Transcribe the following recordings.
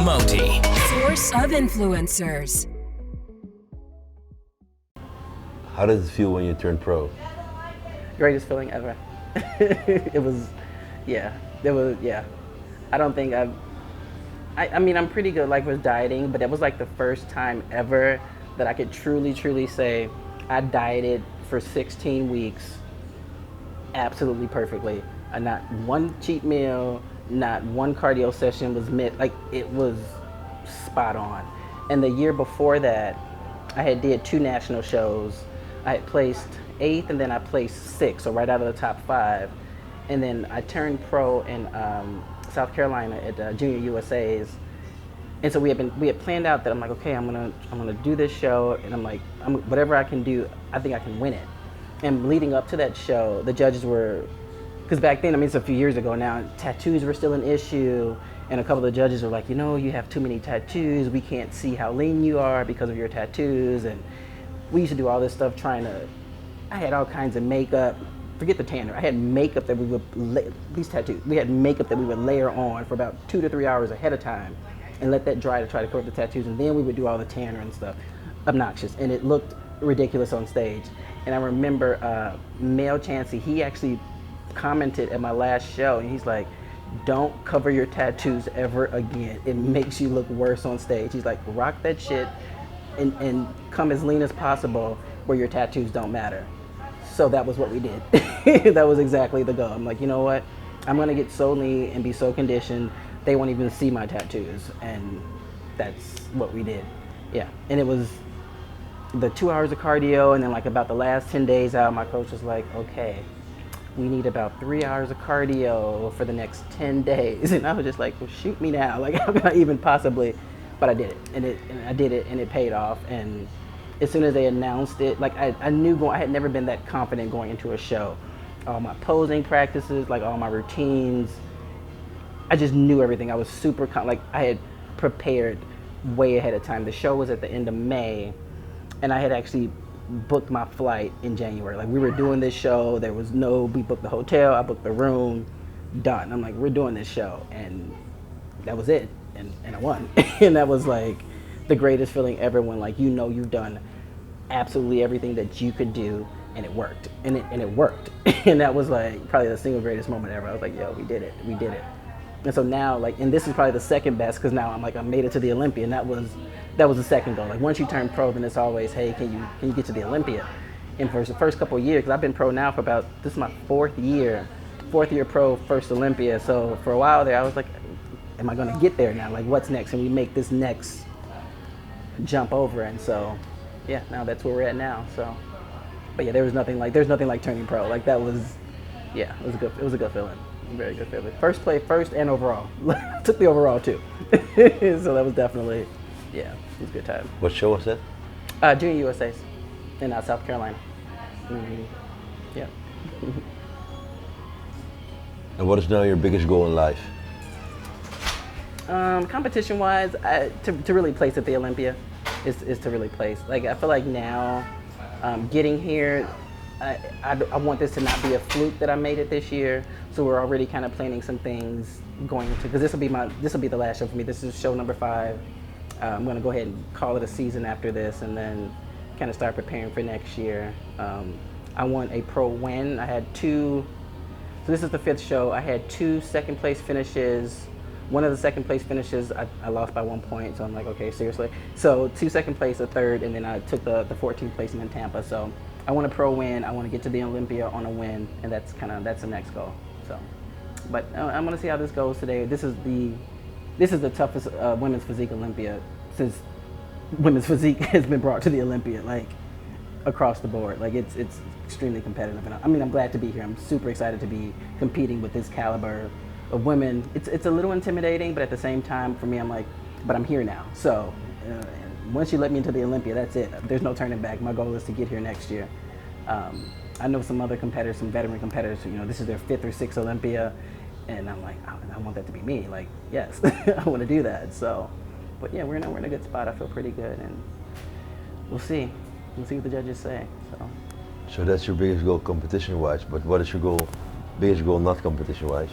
Moti. Source of influencers. How does it feel when you turn pro? Greatest feeling ever. It was, yeah. I don't think I mean, I'm pretty good like with dieting, but it was like the first time ever that I could truly say I dieted for 16 weeks absolutely perfectly. Not one cheat meal, not one cardio session was missed. Like, it was spot on. And the year before that, I had did 2 national shows. I had placed 8th and then I placed 6th, so right out of the top 5. And then I turned pro in South Carolina at Junior USA's. And so we had planned out that I'm like, okay, I'm gonna do this show, and I'm like, whatever I can do, I think I can win it. And leading up to that show, the judges were, because back then, I mean, it's a few years ago now, tattoos were still an issue, and a couple of the judges were like, you have too many tattoos, we can't see how lean you are because of your tattoos, and we used to do all this stuff I had all kinds of makeup, forget the tanner, I had makeup that we would, these tattoos, we had makeup that we would layer on for about 2 to 3 hours ahead of time, and let that dry to try to cover up the tattoos, and then we would do all the tanner and stuff. Obnoxious, and it looked ridiculous on stage. And I remember Mel Chansey, he actually commented at my last show, and he's like, don't cover your tattoos ever again. It makes you look worse on stage. He's like, rock that shit and come as lean as possible where your tattoos don't matter. So that was what we did. That was exactly the goal. I'm like, you know what? I'm gonna get so lean and be so conditioned, they won't even see my tattoos. And that's what we did. Yeah, and it was the 2 hours of cardio, and then like about the last 10 days out, my coach was like, okay, we need about 3 hours of cardio for the next 10 days. And I was just like, well, shoot me now. Like, how can I even possibly? But I did it, and I did it, and it paid off. And as soon as they announced it, like I knew I had never been that confident going into a show. All my posing practices, like all my routines, I just knew everything. I was super, like I had prepared way ahead of time. The show was at the end of May, and I had actually booked my flight in January. Like, we were doing this show, we booked the hotel, I booked the room, done. I'm like, we're doing this show, and that was it, and I won. And that was like the greatest feeling ever, when like, you've done absolutely everything that you could do, and it worked, and it worked. And that was like probably the single greatest moment ever. I was like, yo, we did it. And so now, like, and this is probably the second best, because now I'm like, I made it to the Olympia, and that was the second goal. Like, once you turn pro, then it's always, hey, can you get to the Olympia? And for the first couple of years, because I've been pro now for this is my fourth year pro, first Olympia. So for a while there, I was like, am I going to get there now? Like, what's next? And we make this next jump over. And so, yeah, now that's where we're at now. So, but yeah, there's nothing like turning pro. Like, that was, yeah, it was a good feeling. Very good feeling. First and overall. Took the overall too. So that was definitely, yeah, it was a good time. What show was that? Junior USA's in South Carolina. Mm-hmm. Yeah. And what is now your biggest goal in life? Competition-wise, to really place at the Olympia is to really place. Like, I feel like now, getting here, I want this to not be a fluke that I made it this year. So we're already kind of planning some things going into, because this will be the last show for me. This is show number 5. I'm going to go ahead and call it a season after this, and then kind of start preparing for next year. I want a pro win. I had 2. So this is the 5th show. I had 2 second place finishes. One of the second place finishes, I lost by 1 point. So I'm like, okay, seriously. So 2 second place, a 3rd, and then I took the 14th placement in Tampa. So I want a pro win. I want to get to the Olympia on a win, and that's the next goal. So, but I'm going to see how this goes today. This is the toughest women's physique Olympia since women's physique has been brought to the Olympia, like across the board. Like, it's extremely competitive, and I'm glad to be here. I'm super excited to be competing with this caliber of women. It's a little intimidating, but at the same time, for me, I'm like, but I'm here now. So once you let me into the Olympia, that's it. There's no turning back. My goal is to get here next year. I know some other competitors, some veteran competitors, this is their 5th or 6th Olympia, and I'm like, I want that to be me. Like, yes, I want to do that. So, but yeah, we're in a good spot. I feel pretty good, and we'll see. We'll see what the judges say. So that's your biggest goal competition-wise, but what is your biggest goal not competition-wise?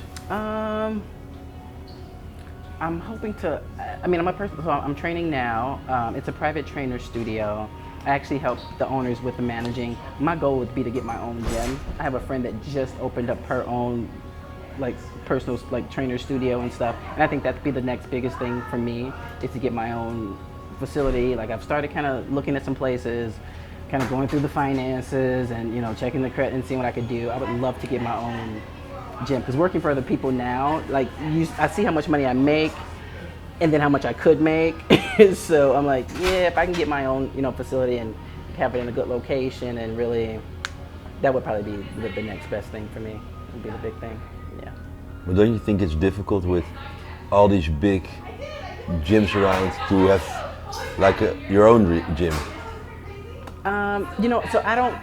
I'm hoping to. I mean, I'm a person. So I'm training now. It's a private trainer studio. I actually help the owners with the managing. My goal would be to get my own gym. I have a friend that just opened up her own, like, personal like trainer studio and stuff. And I think that'd be the next biggest thing for me is to get my own facility. Like I've started kind of looking at some places, kind of going through the finances and checking the credit and seeing what I could do. I would love to get my own gym because working for other people now, like I see how much money I make and then how much I could make. So I'm like, yeah, if I can get my own facility and have it in a good location and really, that would probably be the next best thing for me. Would be the big thing. Yeah. But don't you think it's difficult with all these big gyms around to have like your own gym? So I don't.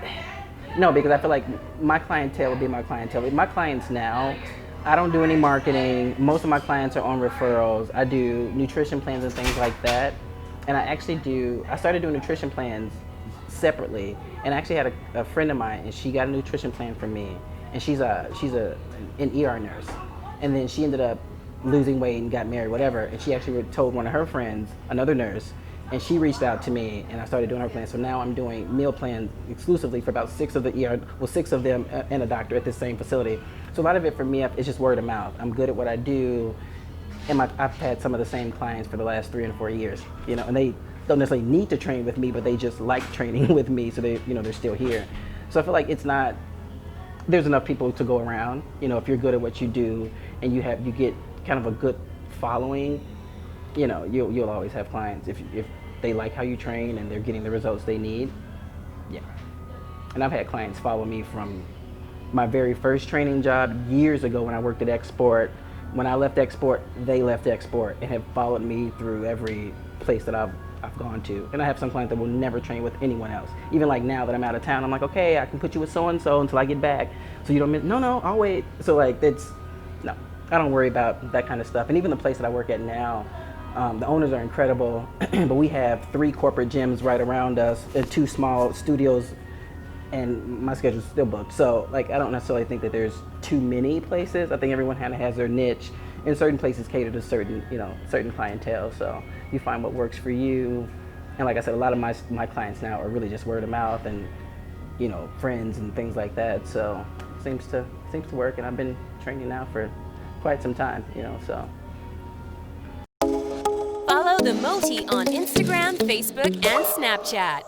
No, because I feel like my clientele would be my clientele. My clients now, I don't do any marketing. Most of my clients are on referrals. I do nutrition plans and things like that. And I started doing nutrition plans separately. And I actually had a friend of mine, and she got a nutrition plan from me. And she's an ER nurse. And then she ended up losing weight and got married, whatever. And she actually told one of her friends, another nurse, and she reached out to me, and I started doing her plan. So now I'm doing meal plans exclusively for about 6 of the six of them and a doctor at the same facility. So a lot of it for me is just word of mouth. I'm good at what I do, and I've had some of the same clients for the last 3 and 4 years. And they don't necessarily need to train with me, but they just like training with me, so they're still here. So I feel like there's enough people to go around. If you're good at what you do and you get kind of a good following, you'll always have clients if they like how you train and they're getting the results they need. Yeah. And I've had clients follow me from my very first training job years ago when I worked at Export. When I left Export, they left Export and have followed me through every place that I've gone to. And I have some clients that will never train with anyone else. Even like now that I'm out of town, I'm like, okay, I can put you with so-and-so until I get back. So you don't miss, no, I'll wait. So like, no, I don't worry about that kind of stuff. And even the place that I work at now, the owners are incredible, but we have 3 corporate gyms right around us and 2 small studios, and my schedule's still booked. So like, I don't necessarily think that there's too many places. I think everyone kind of has their niche, and certain places cater to certain clientele. So you find what works for you. And like I said, a lot of my clients now are really just word of mouth and friends and things like that. So it seems to work, and I've been training now for quite some time. So. Follow the Moti on Instagram, Facebook, and Snapchat.